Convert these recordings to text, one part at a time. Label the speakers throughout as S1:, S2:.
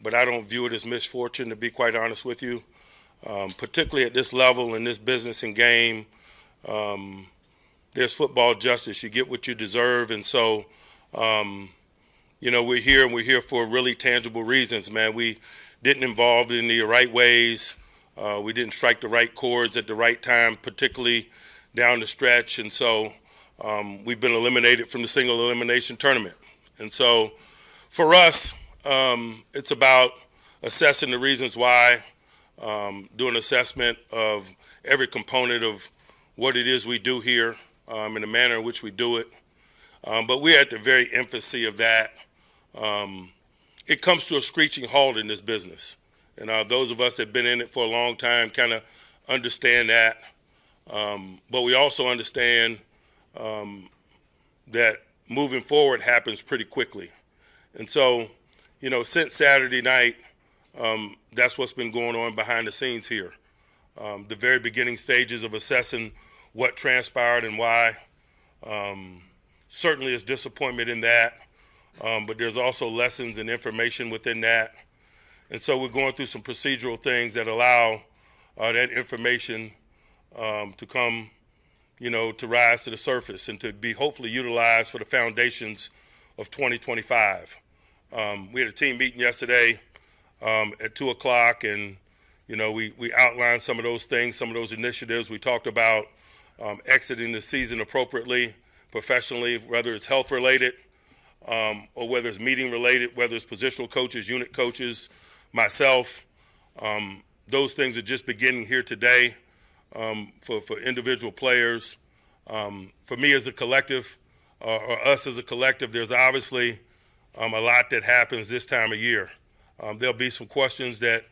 S1: but I don't view it as misfortune, to be quite honest with you. Particularly at this level in this business and game, there's football justice. You get what you deserve, and so, we're here, and we're here for really tangible reasons, man. We didn't involve in the right ways. We didn't strike the right chords at the right time, particularly down the stretch, and so we've been eliminated from the single elimination tournament. And so for us, it's about assessing the reasons why, do an assessment of every component of what it is we do here, in the manner in which we do it. But we're at the very infancy of that. It comes to a screeching halt in this business. And those of us that have been in it for a long time kind of understand that. But we also understand that moving forward happens pretty quickly. And so, since Saturday night, that's what's been going on behind the scenes here. The very beginning stages of assessing what transpired and why. Certainly is disappointment in that, but there's also lessons and information within that. And so we're going through some procedural things that allow that information to come, to rise to the surface and to be hopefully utilized for the foundations of 2025. We had a team meeting yesterday at 2 o'clock, and we outlined some of those things, some of those initiatives. We talked about exiting the season appropriately, professionally, whether it's health related or whether it's meeting related, whether it's positional coaches, unit coaches, myself. Those things are just beginning here today for individual players. For me as a collective, or us as a collective, there's obviously a lot that happens this time of year. There'll be some questions that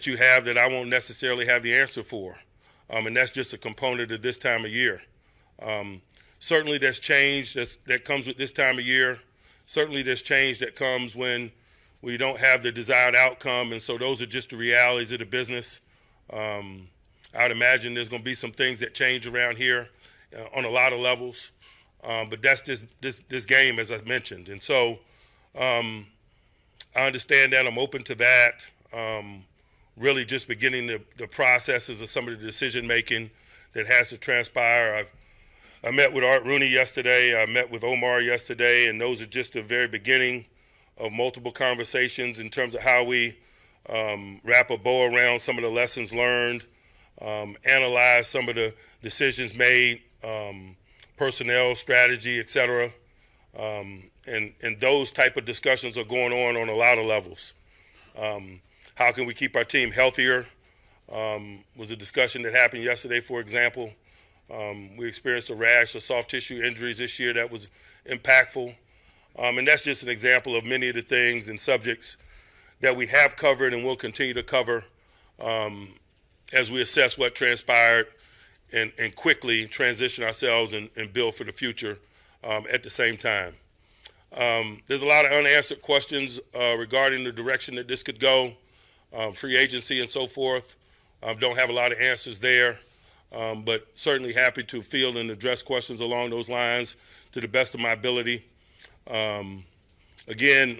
S1: you have that I won't necessarily have the answer for. And that's just a component of this time of year. Certainly there's change that comes with this time of year. Certainly there's change that comes when we don't have the desired outcome, and so those are just the realities of the business. I would imagine there's going to be some things that change around here on a lot of levels, but that's this game, as I mentioned. And so I understand that. I'm open to that. Really just beginning the processes of some of the decision-making that has to transpire. I met with Art Rooney yesterday. I met with Omar yesterday, and those are just the very beginning of multiple conversations in terms of how we wrap a bow around some of the lessons learned, analyze some of the decisions made, personnel, strategy, et cetera. And those type of discussions are going on a lot of levels. How can we keep our team healthier? Was a discussion that happened yesterday, for example. We experienced a rash of soft tissue injuries this year that was impactful. And that's just an example of many of the things and subjects that we have covered and will continue to cover as we assess what transpired and quickly transition ourselves and build for the future at the same time. There's a lot of unanswered questions regarding the direction that this could go, free agency and so forth. Don't have a lot of answers there, but certainly happy to field and address questions along those lines to the best of my ability. Again,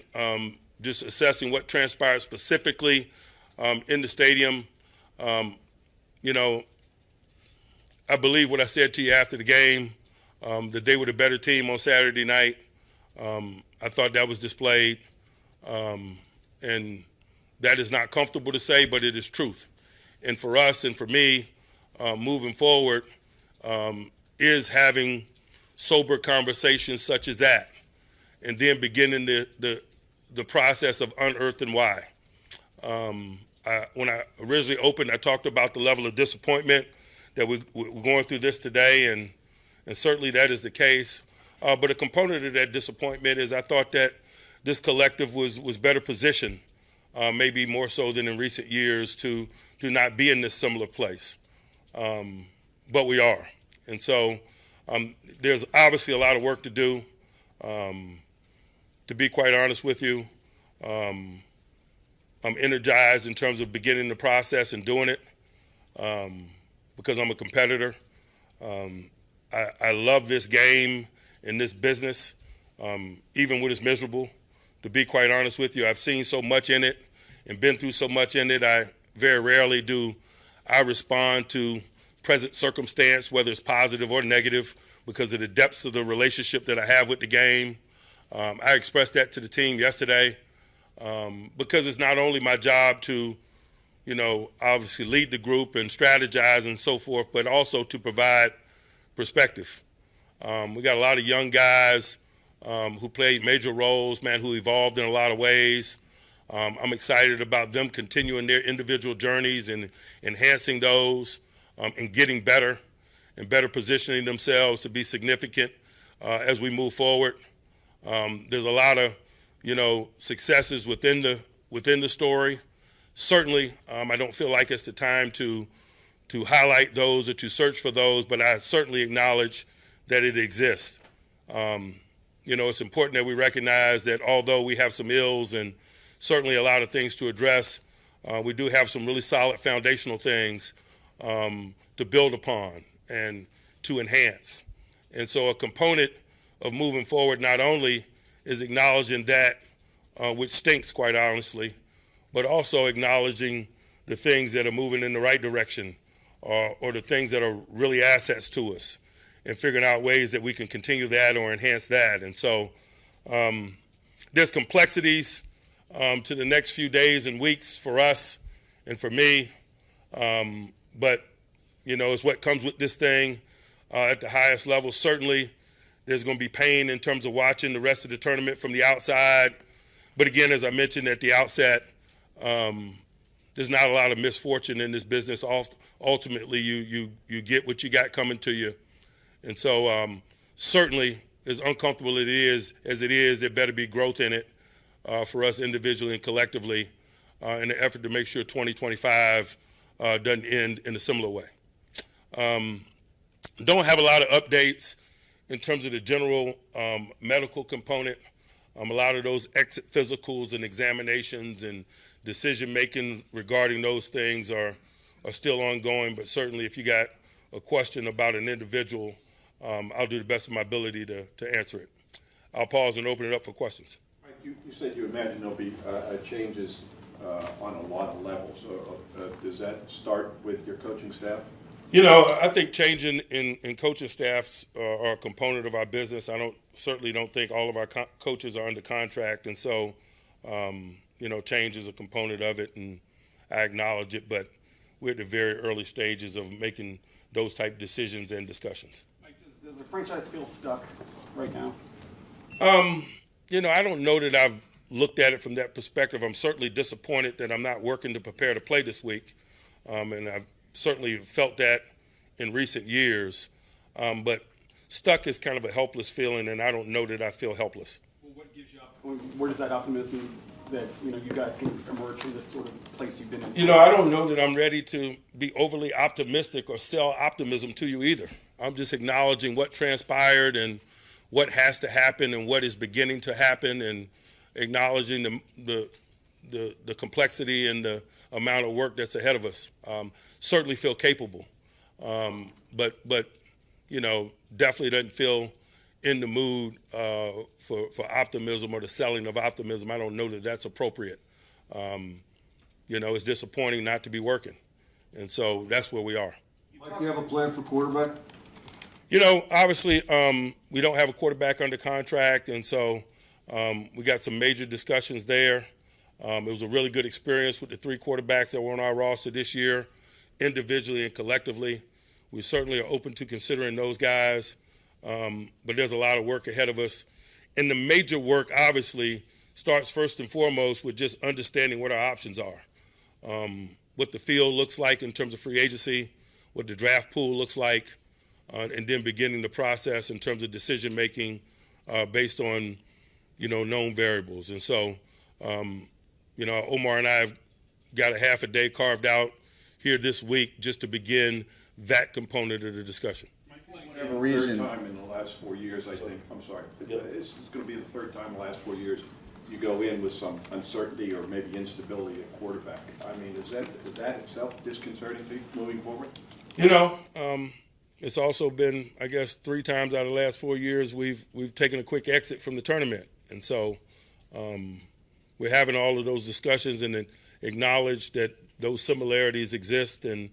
S1: just assessing what transpired specifically in the stadium. I believe what I said to you after the game, that they were the better team on Saturday night. I thought that was displayed, and that is not comfortable to say, but it is truth. And for us and for me, moving forward, is having sober conversations such as that, and then beginning the process of unearthing why. When I originally opened, I talked about the level of disappointment that we're going through this today, and certainly that is the case. But a component of that disappointment is I thought that this collective was better positioned, maybe more so than in recent years, to not be in this similar place. But we are. And so there's obviously a lot of work to do. To be quite honest with you, I'm energized in terms of beginning the process and doing it because I'm a competitor. I love this game and this business, even when it's miserable. To be quite honest with you, I've seen so much in it and been through so much in it, I very rarely do I respond to present circumstance, whether it's positive or negative, because of the depths of the relationship that I have with the game. I expressed that to the team yesterday because it's not only my job to, obviously lead the group and strategize and so forth, but also to provide perspective. We got a lot of young guys who played major roles, who evolved in a lot of ways. I'm excited about them continuing their individual journeys and enhancing those and getting better and better positioning themselves to be significant as we move forward. There's a lot of, successes within the story. Certainly, I don't feel like it's the time to highlight those or to search for those, but I certainly acknowledge that it exists. It's important that we recognize that although we have some ills and certainly a lot of things to address, we do have some really solid foundational things to build upon and to enhance. And so a component of moving forward not only is acknowledging that, which stinks quite honestly, but also acknowledging the things that are moving in the right direction or the things that are really assets to us and figuring out ways that we can continue that or enhance that. And so there's complexities to the next few days and weeks for us and for me, but it's what comes with this thing at the highest level. Certainly there's going to be pain in terms of watching the rest of the tournament from the outside, but again, as I mentioned at the outset, there's not a lot of misfortune in this business. Ultimately, you get what you got coming to you, and so certainly as uncomfortable as it is, there better be growth in it for us individually and collectively in the effort to make sure 2025 doesn't end in a similar way. Don't have a lot of updates in terms of the general medical component. A lot of those exit physicals and examinations and decision-making regarding those things are still ongoing, but certainly if you got a question about an individual, I'll do the best of my ability to answer it. I'll pause and open it up for questions.
S2: Mike, you said you imagine there'll be changes on a lot of levels. Does that start with your coaching staff?
S1: I think changing in coaching staffs are a component of our business. I certainly don't think all of our coaches are under contract, and so change is a component of it, and I acknowledge it. But we're at the very early stages of making those type decisions and discussions.
S3: Mike, does the franchise feel stuck right now?
S1: I don't know that I've looked at it from that perspective. I'm certainly disappointed that I'm not working to prepare to play this week, and I've certainly felt that in recent years, but stuck is kind of a helpless feeling, and I don't know that I feel helpless.
S3: Well, what gives you optimism? Where does that optimism that you guys can emerge from this sort of place you've been in?
S1: I don't know that I'm ready to be overly optimistic or sell optimism to you either. I'm just acknowledging what transpired and what has to happen and what is beginning to happen, and acknowledging the complexity and the amount of work that's ahead of us. Certainly feel capable, but definitely doesn't feel in the mood for optimism or the selling of optimism. I don't know that that's appropriate. It's disappointing not to be working, and so that's where we are.
S4: Mike, do you have a plan for quarterback?
S1: Obviously we don't have a quarterback under contract, and so we got some major discussions there. It was a really good experience with the 3 quarterbacks that were on our roster this year, individually and collectively. We certainly are open to considering those guys, but there's a lot of work ahead of us. And the major work, obviously, starts first and foremost with just understanding what our options are, what the field looks like in terms of free agency, what the draft pool looks like, and then beginning the process in terms of decision-making based on, known variables. And so, Omar and I have got a half a day carved out here this week just to begin that component of the discussion.
S2: For whatever reason, third time in the last 4 years, I think. I'm sorry.
S1: Yep.
S2: This is going to be the third time in the last 4 years you go in with some uncertainty or maybe instability at quarterback. I mean, is that itself disconcerting to you moving forward?
S1: It's also been, I guess, 3 times out of the last 4 years we've taken a quick exit from the tournament, and so we're having all of those discussions and then acknowledge that those similarities exist, and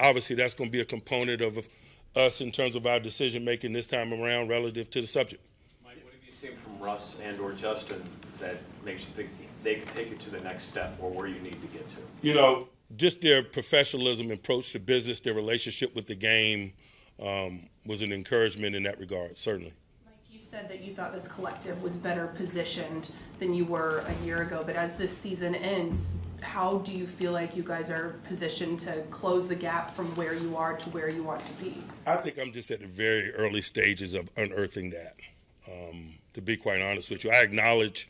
S1: obviously that's going to be a component of us in terms of our decision making this time around relative to the subject.
S5: Mike, what have you seen from Russ and or Justin that makes you think they can take you to the next step or where you need to get to?
S1: You know, just their professionalism, approach to business, their relationship with the game was an encouragement in that regard, certainly.
S6: Mike, you said that you thought this collective was better positioned than you were a year ago, but as this season ends, how do you feel like you guys are positioned to close the gap from where you are to where you want to be?
S1: I think I'm just at the very early stages of unearthing that, to be quite honest with you. I acknowledge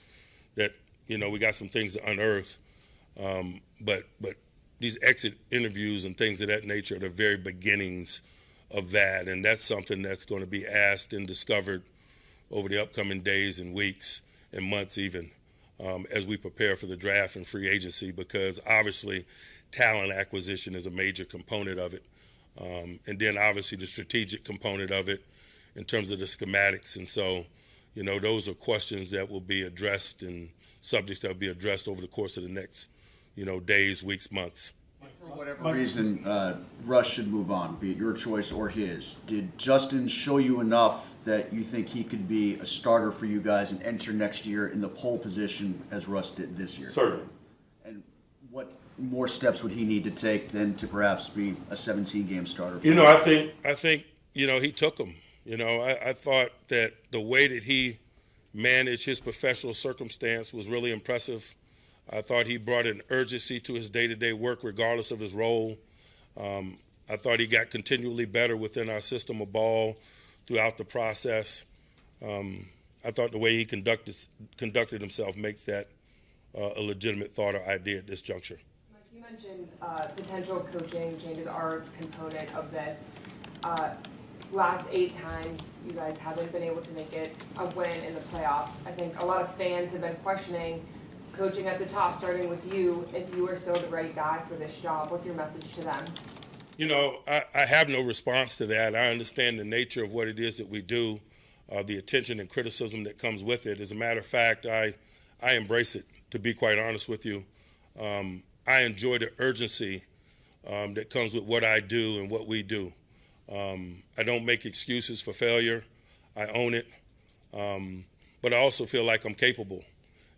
S1: that, you know, we got some things to unearth, but these exit interviews and things of that nature are the very beginnings of that, and that's something that's going to be asked and discovered over the upcoming days and weeks and months even, as we prepare for the draft and free agency, because obviously talent acquisition is a major component of it, and then obviously the strategic component of it in terms of the schematics. And so, you know, those are questions that will be addressed and subjects that will be addressed over the course of the next, you know, days, weeks, months.
S7: For whatever reason, Russ should move on, be it your choice or his. Did Justin show you enough that you think he could be a starter for you guys and enter next year in the pole position as Russ did this year?
S1: Certainly.
S7: And what more steps would he need to take than to perhaps be a 17-game starter?
S1: You know, I think, you know, he took them. You know, I thought that the way that he managed his professional circumstance was really impressive. I thought he brought an urgency to his day-to-day work regardless of his role. I thought he got continually better within our system of ball throughout the process. I thought the way he conducted himself makes that a legitimate thought or idea at this juncture.
S8: Mike, you mentioned potential coaching changes are a component of this. Last 8 times, you guys haven't been able to make it a win in the playoffs. I think a lot of fans have been questioning coaching at the top, starting with you, if you are still the right guy for this job. What's your message to them?
S1: You know, I have no response to that. I understand the nature of what it is that we do, the attention and criticism that comes with it. As a matter of fact, I embrace it, to be quite honest with you. I enjoy the urgency that comes with what I do and what we do. I don't make excuses for failure. I own it. But I also feel like I'm capable.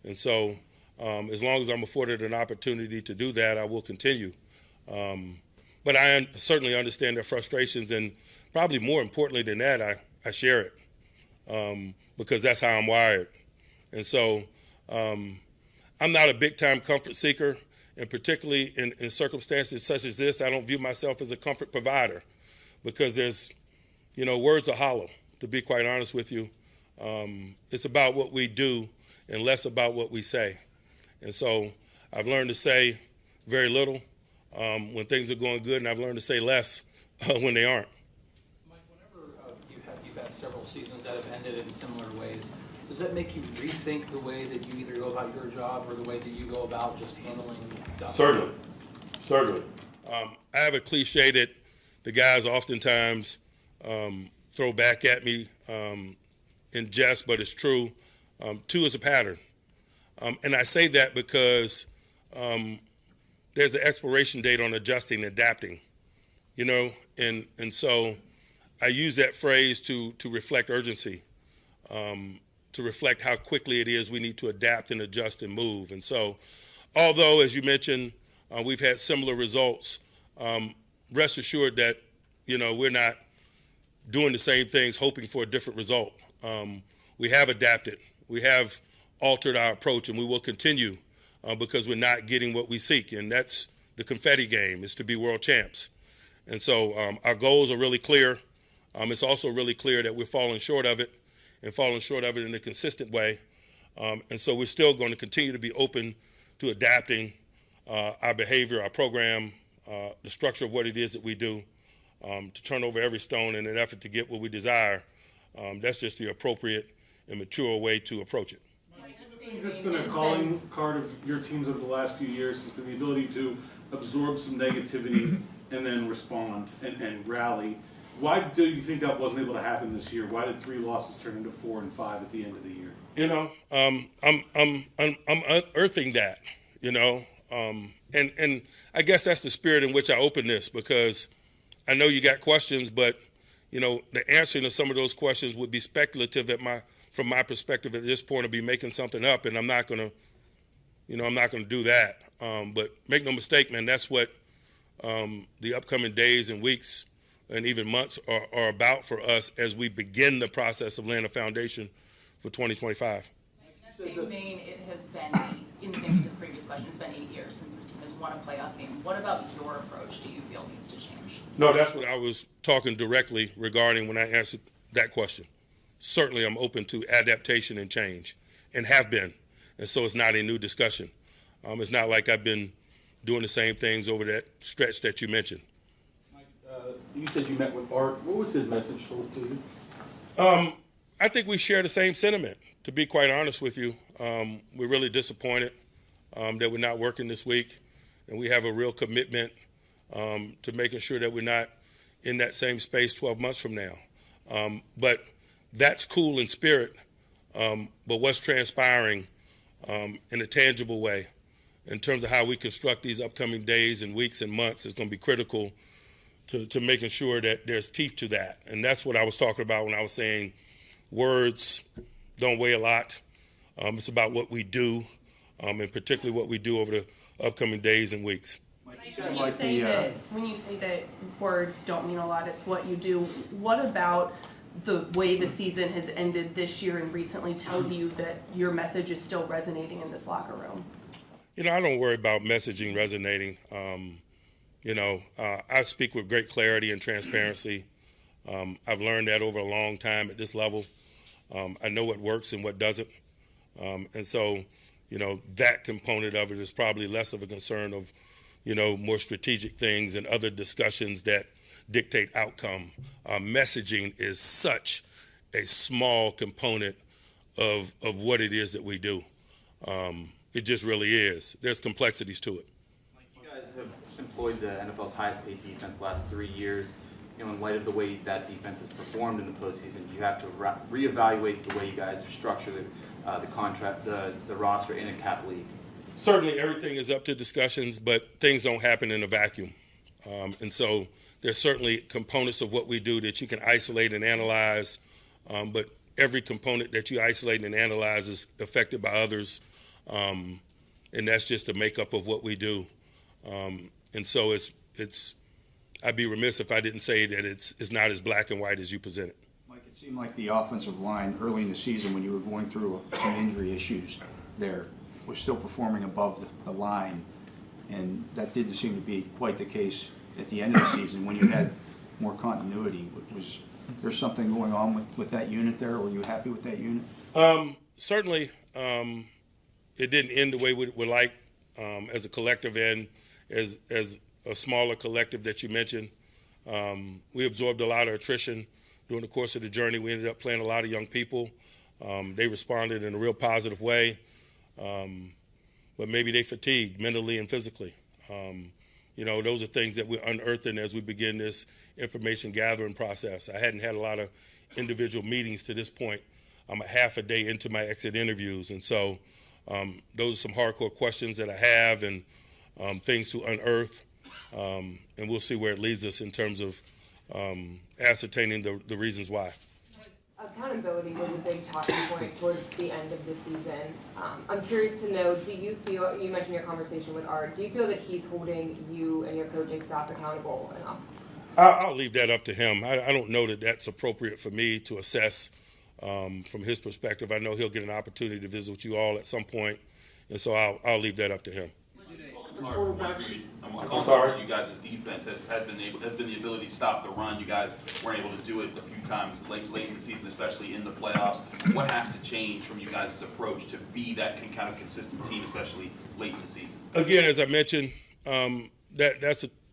S1: And so as long as I'm afforded an opportunity to do that, I will continue. But I certainly understand their frustrations, and probably more importantly than that, I share it because that's how I'm wired. And so I'm not a big-time comfort seeker, and particularly in circumstances such as this, I don't view myself as a comfort provider because there's, you know, words are hollow, to be quite honest with you. It's about what we do and less about what we say. And so I've learned to say very little when things are going good, and I've learned to say less when they aren't.
S9: Mike, whenever you've had several seasons that have ended in similar ways, does that make you rethink the way that you either go about your job or the way that you go about just handling stuff?
S1: Certainly. I have a cliche that the guys oftentimes throw back at me in jest, but it's true. 2 is a pattern. And I say that because there's an expiration date on adjusting and adapting, you know, and so I use that phrase to reflect urgency, to reflect how quickly it is we need to adapt and adjust and move. And so, although, as you mentioned, we've had similar results, rest assured that, you know, we're not doing the same things hoping for a different result. We have adapted. We have altered our approach, and we will continue because we're not getting what we seek, and that's the confetti game, is to be world champs. And so our goals are really clear. It's also really clear that we're falling short of it, and falling short of it in a consistent way. And so we're still going to continue to be open to adapting our behavior, our program, the structure of what it is that we do, to turn over every stone in an effort to get what we desire. That's just the appropriate and mature way to approach it.
S4: That's been a calling card of your teams over the last few years has been the ability to absorb some negativity and then respond and rally. Why do you think that wasn't able to happen this year? Why did 3 losses turn into 4 and 5 at the end of the year?
S1: You know, I'm unearthing that, you know, and I guess that's the spirit in which I open this, because I know you got questions, but, you know, the answering to some of those questions would be speculative from my perspective at this point, to be making something up, and I'm not going to do that. But make no mistake, man, that's what the upcoming days and weeks and even months are about for us as we begin the process of laying a foundation for 2025.
S10: In that same vein, it has been, in sync with the previous question, it's been 8 years since this team has won a playoff game. What about your approach do you feel needs to change?
S1: No, that's what I was talking directly regarding when I answered that question. Certainly I'm open to adaptation and change, and have been. And so it's not a new discussion. It's not like I've been doing the same things over that stretch that you mentioned.
S11: Mike, you said you met with Art. What was his message to you?
S1: I think we share the same sentiment, to be quite honest with you. We're really disappointed that we're not working this week, and we have a real commitment to making sure that we're not in that same space 12 months from now. But that's cool in spirit, but what's transpiring in a tangible way in terms of how we construct these upcoming days and weeks and months is going to be critical to making sure that there's teeth to that. And that's what I was talking about when I was saying words don't weigh a lot. It's about what we do, and particularly what we do over the upcoming days and weeks.
S6: When you say that words don't mean a lot, it's what you do. What about the way the season has ended this year and recently tells you that your message is still resonating in this locker room?
S1: You know, I don't worry about messaging resonating. I speak with great clarity and transparency. I've learned that over a long time at this level. I know what works and what doesn't. And so, that component of it is probably less of a concern of, more strategic things and other discussions that dictate outcome. Messaging is such a small component of what it is that we do. It just really is. There's complexities to it.
S12: You guys have employed the NFL's highest paid defense the last 3 years. In light of the way that defense has performed in the postseason, you have to reevaluate the way you guys structure the contract, the roster in a cap league.
S1: Certainly everything is up to discussions, but things don't happen in a vacuum. And so there's certainly components of what we do that you can isolate and analyze, but every component that you isolate and analyze is affected by others, and that's just the makeup of what we do. And so it's I'd be remiss if I didn't say that it's not as black and white as you present it.
S13: Mike, it seemed like the offensive line early in the season, when you were going through some injury issues there, was still performing above the line, and that didn't seem to be quite the case at the end of the season when you had more continuity. Was there something going on with that unit there? Were you happy with that unit?
S1: Certainly, it didn't end the way we would like as a collective and as a smaller collective that you mentioned. We absorbed a lot of attrition during the course of the journey. We ended up playing a lot of young people. They responded in a real positive way, but maybe they fatigued mentally and physically. Those are things that we're unearthing as we begin this information gathering process. I hadn't had a lot of individual meetings to this point. I'm a half a day into my exit interviews, and so those are some hardcore questions that I have and things to unearth. And we'll see where it leads us in terms of ascertaining the reasons why.
S8: Accountability was a big talking point towards the end of the season. I'm curious to know, do you feel, you mentioned your conversation with Art, do you feel that he's holding you and your coaching staff accountable enough?
S1: I'll leave that up to him. I don't know that that's appropriate for me to assess from his perspective. I know he'll get an opportunity to visit with you all at some point, and so I'll leave that up to him.
S14: I'm sorry. You guys' defense has been the ability to stop the run. You guys weren't able to do it a few times late in the season, especially in the playoffs. What has to change from you guys' approach to be that kind of consistent team, especially late in the season?
S1: Again, as I mentioned,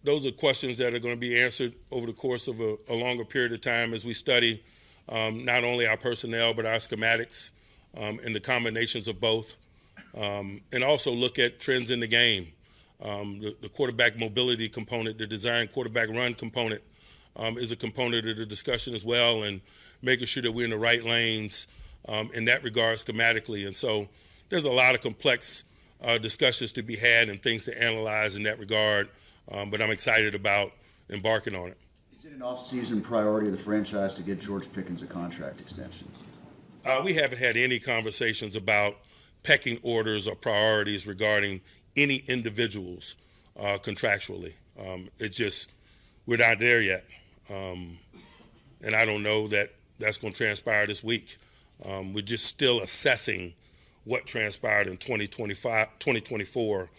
S1: those are questions that are going to be answered over the course of a longer period of time as we study not only our personnel but our schematics and the combinations of both, and also look at trends in the game. The quarterback mobility component, the design quarterback run component is a component of the discussion as well, and making sure that we're in the right lanes in that regard schematically. And so there's a lot of complex discussions to be had and things to analyze in that regard, but I'm excited about embarking on it.
S7: Is it an off-season priority of the franchise to get George Pickens a contract extension?
S1: We haven't had any conversations about pecking orders or priorities regarding any individuals contractually. We're not there yet. And I don't know that that's going to transpire this week. We're just still assessing what transpired in 2024.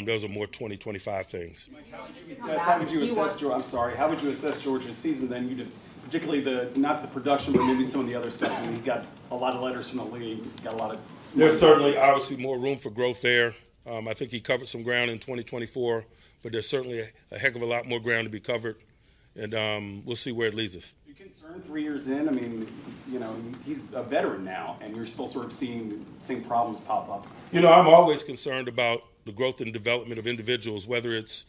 S1: Those are more 2025 things.
S3: Mike, how would you assess George? I'm sorry. How would you assess George's season then? You did, particularly not the production, but maybe some of the other stuff. I mean, he got a lot of letters from the league. Got a lot of.
S1: There's certainly, obviously, more room for growth there. I think he covered some ground in 2024, but there's certainly a heck of a lot more ground to be covered, and we'll see where it leads us.
S3: Are you concerned 3 years in? I mean, he's a veteran now, and you're still sort of seeing problems pop up.
S1: I'm always concerned about the growth and development of individuals, whether it's,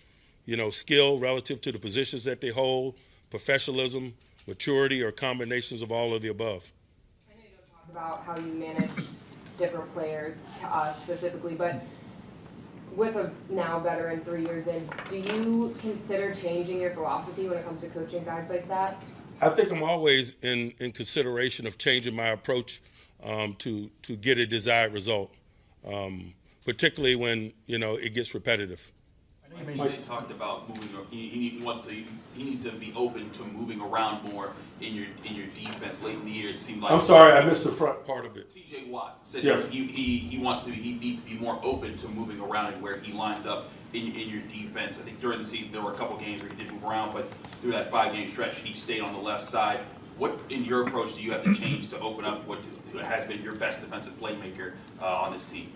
S1: skill relative to the positions that they hold, professionalism, maturity, or combinations of all of the above.
S8: I know you don't talk about how you manage different players to us specifically, but with a now veteran 3 years in, do you consider changing your philosophy when it comes to coaching guys like that?
S1: I think I'm always in consideration of changing my approach to get a desired result, particularly when it gets repetitive.
S14: I think you talked about moving. He needs to be open to moving around more in your defense. Late in the year, it seemed like.
S1: I'm sorry, I missed the front part of it.
S14: T.J. Watt said
S1: yes.
S14: he needs to be more open to moving around and where he lines up in your defense. I think during the season there were a couple games where he did move around, but through that 5-game stretch he stayed on the left side. What in your approach do you have to change to open up what has been your best defensive playmaker on this team?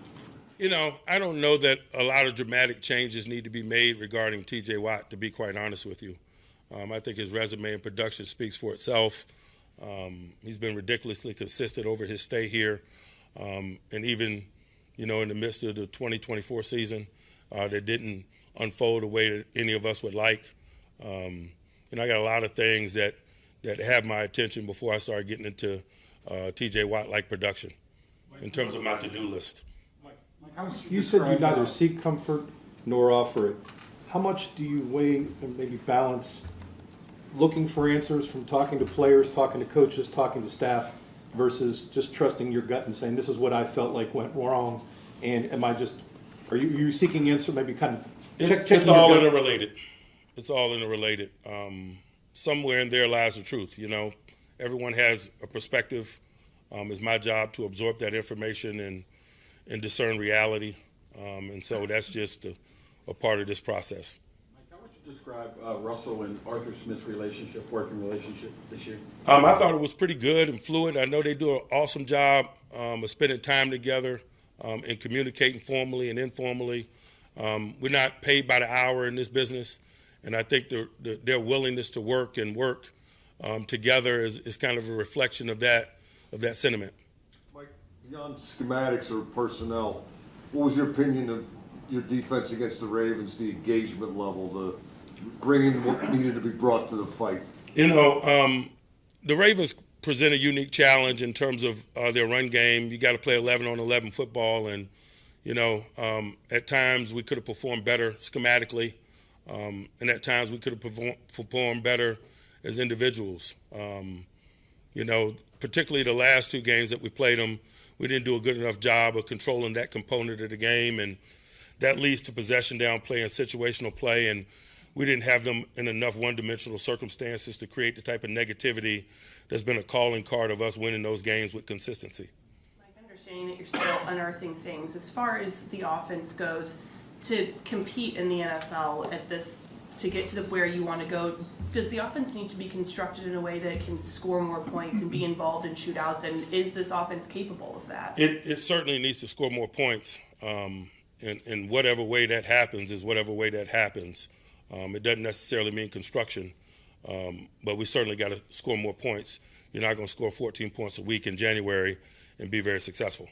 S1: I don't know that a lot of dramatic changes need to be made regarding T.J. Watt, to be quite honest with you. I think his resume and production speaks for itself. He's been ridiculously consistent over his stay here. And even, in the midst of the 2024 season that didn't unfold the way that any of us would like. I got a lot of things that have my attention before I start getting into T.J. Watt-like production in terms of my to-do list.
S11: You said you neither seek comfort nor offer it. How much do you weigh and maybe balance looking for answers from talking to players, talking to coaches, talking to staff, versus just trusting your gut and saying, this is what I felt like went wrong, and are you seeking answer, maybe kind of
S1: It's all interrelated. It's all interrelated. Somewhere in there lies the truth, Everyone has a perspective. It's my job to absorb that information and discern reality. And so that's just a part of this process.
S11: Mike, how would you describe Russell and Arthur Smith's working relationship this year?
S1: I thought it was pretty good and fluid. I know they do an awesome job of spending time together and communicating formally and informally. We're not paid by the hour in this business, and I think their willingness to work together is kind of a reflection of that sentiment.
S15: Beyond schematics or personnel, what was your opinion of your defense against the Ravens, the engagement level, the bringing what needed to be brought to the fight?
S1: The Ravens present a unique challenge in terms of their run game. You got to play 11-on-11 football, and, at times we could have performed better schematically, and at times we could have performed better as individuals. Particularly the last 2 games that we played them, we didn't do a good enough job of controlling that component of the game, and that leads to possession down play and situational play, and we didn't have them in enough one-dimensional circumstances to create the type of negativity that's been a calling card of us winning those games with consistency.
S6: Mike, understanding that you're still unearthing things, as far as the offense goes, to compete in the NFL to get to where you want to go, does the offense need to be constructed in a way that it can score more points and be involved in shootouts, and is this offense capable of that?
S1: It certainly needs to score more points, and whatever way that happens is whatever way that happens. It doesn't necessarily mean construction, but we certainly got to score more points. You're not going to score 14 points a week in January and be very successful.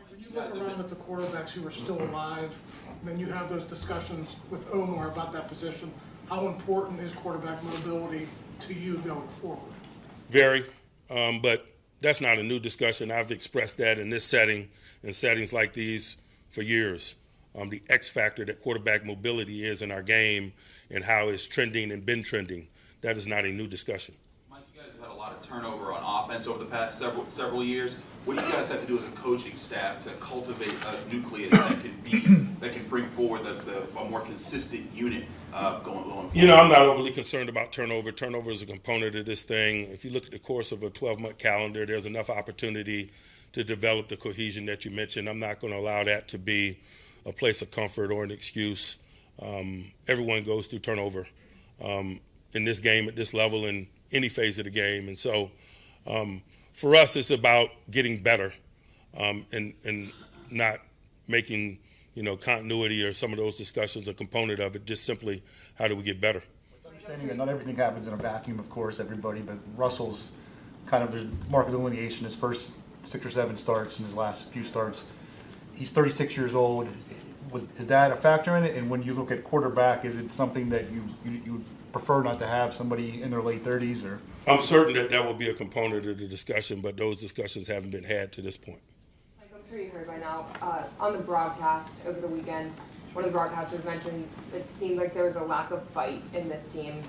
S16: When you look around at the quarterbacks who are still alive, and then you have those discussions with Omar about that position, how important is quarterback mobility to you going forward?
S1: Very, but That's not a new discussion. I've expressed that in this setting, in settings like these for years. The X factor that quarterback mobility is in our game and how it's trending and been trending. That is not a new discussion.
S14: Mike, you guys have had a lot of turnover on offense over the past several years. What do you guys have to do as a coaching staff to cultivate a nucleus that can bring forward a more consistent unit going forward?
S1: You know, I'm not overly concerned about turnover. Turnover is a component of this thing. If you look at the course of a 12-month calendar, there's enough opportunity to develop the cohesion that you mentioned. I'm not going to allow that to be a place of comfort or an excuse. Everyone goes through turnover in this game at this level in any phase of the game. And so for us, it's about getting better and not making, continuity or some of those discussions a component of it, just simply how do we get better.
S17: Understanding that not everything happens in a vacuum, of course, everybody, but Russell's kind of, there's marked delineation, his first 6 or 7 starts and his last few starts. He's 36 years old. Is that a factor in it? And when you look at quarterback, is it something that you would prefer not to have somebody in their late 30s? Or
S1: I'm certain that will be a component of the discussion, but those discussions haven't been had to this point.
S8: Like I'm sure you heard by now, on the broadcast over the weekend, one of the broadcasters mentioned it seemed like there was a lack of fight in this team.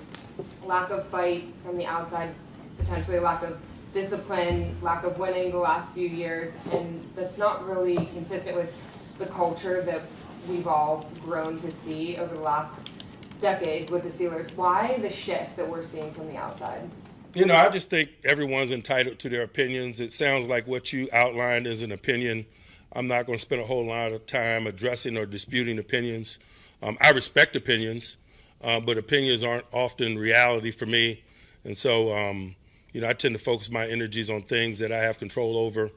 S8: Lack of fight from the outside, potentially a lack of discipline, lack of winning the last few years, and that's not really consistent with the culture that we've all grown to see over the last decades with the Steelers. Why the shift that we're seeing from the outside?
S1: I just think everyone's entitled to their opinions. It sounds like what you outlined is an opinion. I'm not going to spend a whole lot of time addressing or disputing opinions. I respect opinions, but opinions aren't often reality for me. And so, I tend to focus my energies on things that I have control over,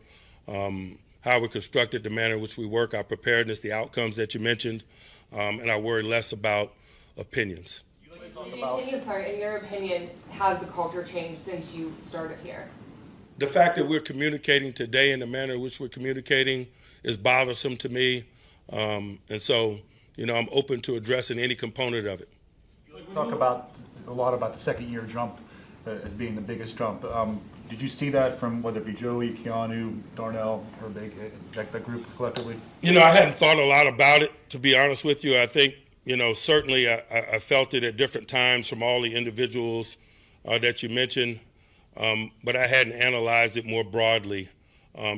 S1: how we're constructed, the manner in which we work, our preparedness, the outcomes that you mentioned, and I worry less about opinions.
S8: In your opinion, has the culture changed since you started here?
S1: The fact that we're communicating today in the manner in which we're communicating is bothersome to me, and so, I'm open to addressing any component of it.
S17: You talk a lot about the second-year jump as being the biggest jump. Did you see that from whether it be Joey, Keanu, Darnell, or that group collectively?
S1: I hadn't thought a lot about it, to be honest with you. I think, certainly I felt it at different times from all the individuals that you mentioned, but I hadn't analyzed it more broadly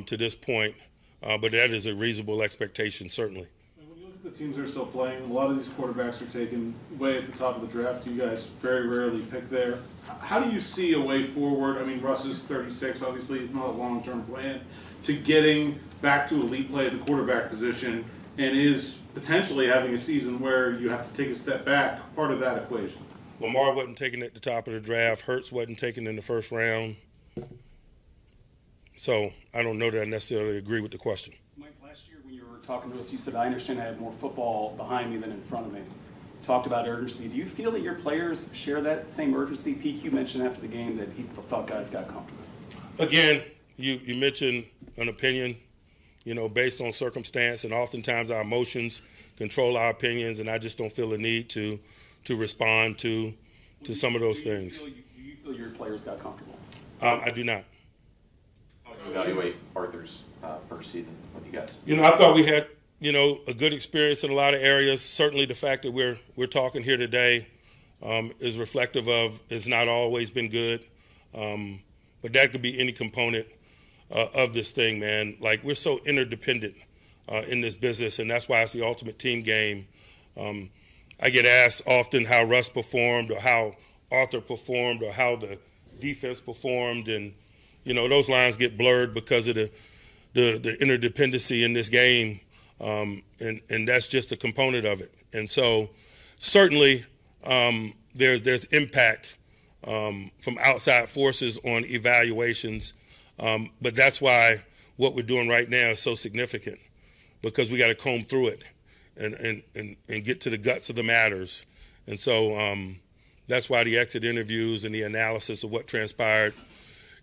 S1: to this point. But that is a reasonable expectation, certainly.
S4: When you look at the teams that are still playing, a lot of these quarterbacks are taken way at the top of the draft. You guys very rarely pick there. How do you see a way forward? I mean, Russ is 36. Obviously, it's not a long-term plan to getting back to elite play at the quarterback position, and is potentially having a season where you have to take a step back part of that equation.
S1: Lamar wasn't taken at the top of the draft. Hurts wasn't taken in the first round. So I don't know that I necessarily agree with the question.
S3: Mike, last year when you were talking to us, you said, I understand I have more football behind me than in front of me. Talked about urgency. Do you feel that your players share that same urgency? PQ mentioned after the game that he thought guys got comfortable.
S1: Again, you mentioned an opinion, based on circumstance, and oftentimes our emotions control our opinions, and I just don't feel the need to respond to some of those things.
S3: Do you feel your players got comfortable?
S1: I do not.
S5: How would you evaluate Arthur's first season with you guys?
S1: I thought we had, a good experience in a lot of areas. Certainly the fact that we're talking here today is reflective of it's not always been good. But that could be any component of this thing, man. Like, we're so interdependent in this business, and that's why it's the ultimate team game. I get asked often how Russ performed or how Arthur performed or how the defense performed, and, those lines get blurred because of the interdependency in this game. And that's just a component of it. And so certainly there's impact from outside forces on evaluations, but that's why what we're doing right now is so significant, because we got to comb through it and get to the guts of the matters. And so that's why the exit interviews and the analysis of what transpired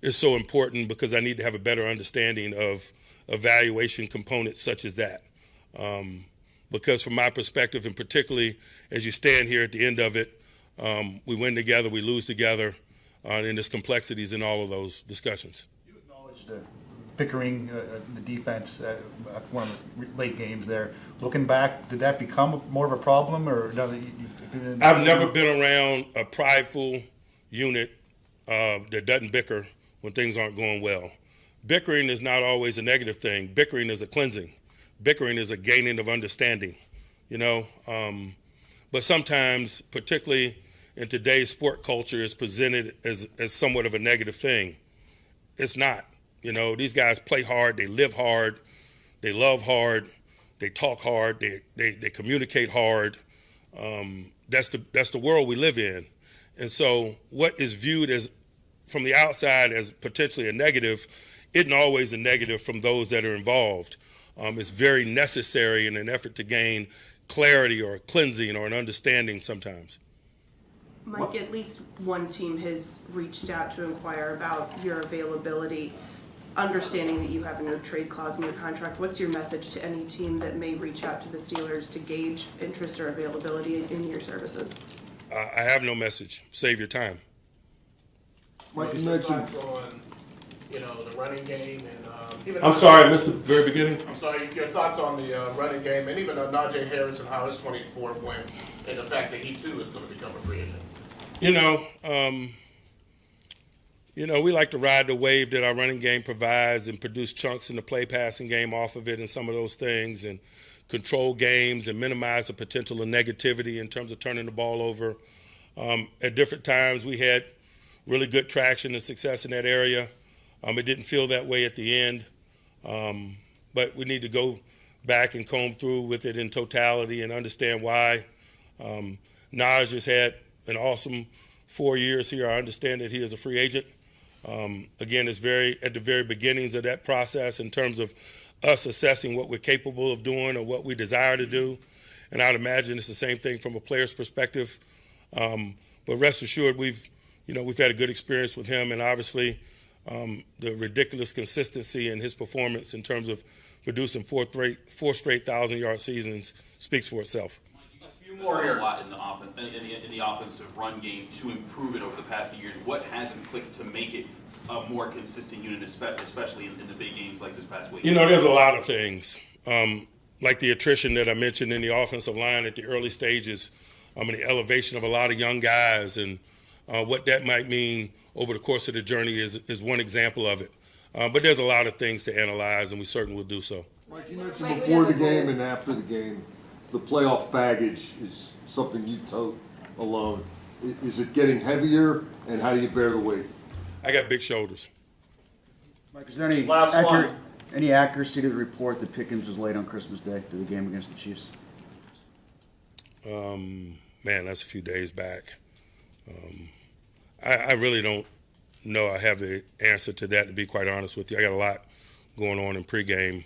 S1: is so important, because I need to have a better understanding of evaluation components such as that. Because from my perspective, and particularly as you stand here at the end of it, we win together, we lose together, and there's complexities in all of those discussions.
S17: You acknowledged bickering the defense at one of the late games there. Looking back, did that become more of a problem, or no?
S1: I've never been around a prideful unit that doesn't bicker when things aren't going well. Bickering is not always a negative thing. Bickering is a cleansing. Bickering is a gaining of understanding, you know. But sometimes, particularly in today's sport culture, it's presented as somewhat of a negative thing. It's not. You know, these guys play hard, they live hard, they love hard, they talk hard, they communicate hard. That's the world we live in. And so what is viewed as from the outside as potentially a negative isn't always a negative from those that are involved. It's very necessary in an effort to gain clarity or a cleansing or an understanding sometimes.
S6: Mike, at least one team has reached out to inquire about your availability, understanding that you have a no trade clause in your contract. What's your message to any team that may reach out to the Steelers to gauge interest or availability in your services?
S1: I have no message. Save your time.
S15: Mike, you
S16: Your
S15: mentioned.
S16: thoughts on, the running game and even.
S1: I'm sorry, I missed the very beginning.
S16: I'm sorry, your thoughts on the running game and even on Najee Harris and how his 24th went and the fact that he too is going to become a free agent.
S1: We like to ride the wave that our running game provides and produce chunks in the play passing game off of it and some of those things and control games and minimize the potential of negativity in terms of turning the ball over. At different times, we had really good traction and success in that area. It didn't feel that way at the end, but we need to go back and comb through with it in totality and understand why. Naj has had an awesome 4 years here. I understand that he is a free agent. Again, it's at the very beginnings of that process in terms of us assessing what we're capable of doing or what we desire to do. And I'd imagine it's the same thing from a player's perspective. But rest assured, we've had a good experience with him, and obviously the ridiculous consistency in his performance in terms of producing four straight 1,000-yard seasons speaks for itself.
S14: More a lot in the in the offensive run game to improve it over the past few years. What hasn't clicked to make it a more consistent unit, especially in the big games like this past week?
S1: There's a lot of things, like the attrition that I mentioned in the offensive line at the early stages, and the elevation of a lot of young guys, and what that might mean over the course of the journey is one example of it. But there's a lot of things to analyze, and we certainly will do so.
S15: Mike, you mentioned before the game and after the game, the playoff baggage is something you tote alone. Is it getting heavier, and how do you bear the weight?
S1: I got big shoulders.
S7: Mike, is there any accuracy to the report that Pickens was late on Christmas Day to the game against the Chiefs?
S1: Man, that's a few days back. I really don't know I have the answer to that, to be quite honest with you. I got a lot going on in pregame.